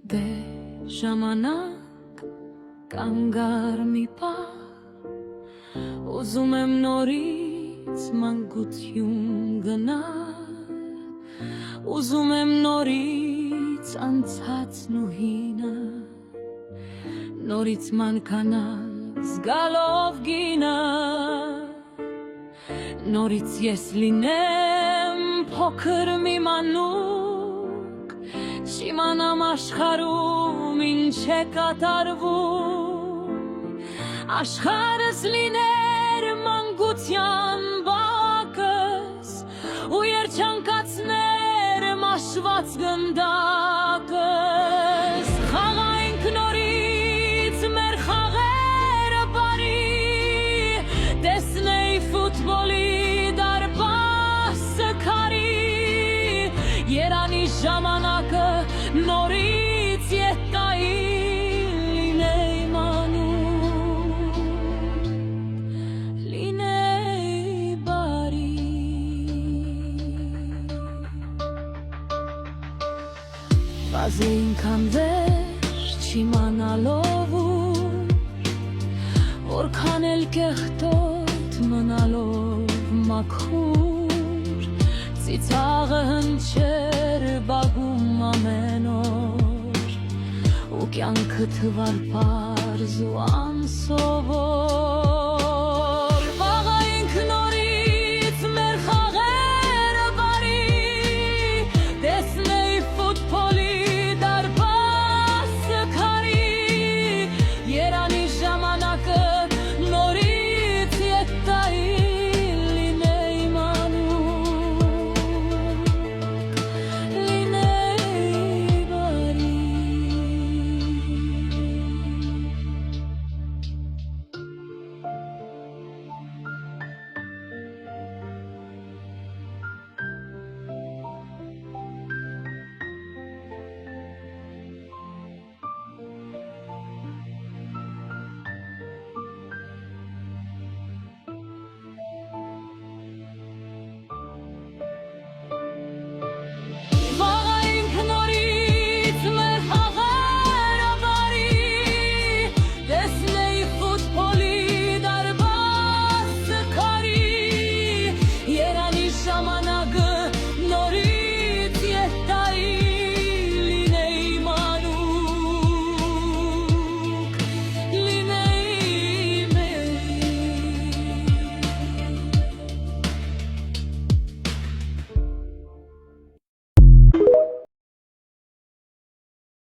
Դե ժամանակ կանգար մի պահ, ուզում եմ նորից մանկություն գնալ, ուզում եմ նորից անցածն ու հինը, նորից մանկանալ զգալով գինը, նորից ես լինեմ փոքր մի մանուկ, Չիմանամ աշխարհում ինչ է կատարվում, աշխարհս լիներ մանկության բակս, ու երջանկացներ մաշված գնդակս, խաղայինք նորից մեր խաղերը բարի, տեսնեի ֆուտբոլի դարպասը քարի, երանի ժամանակը նորից ետայի լինեի մանուկ, լինեի բարի, վազեինք անվերջ չիմանալով որքան էլ կեղտոտ մնալով մաքուր, ծիծաղը հնչեր բագում ամեն օր, ու կյանքը թվար պարզ ու անսովոր,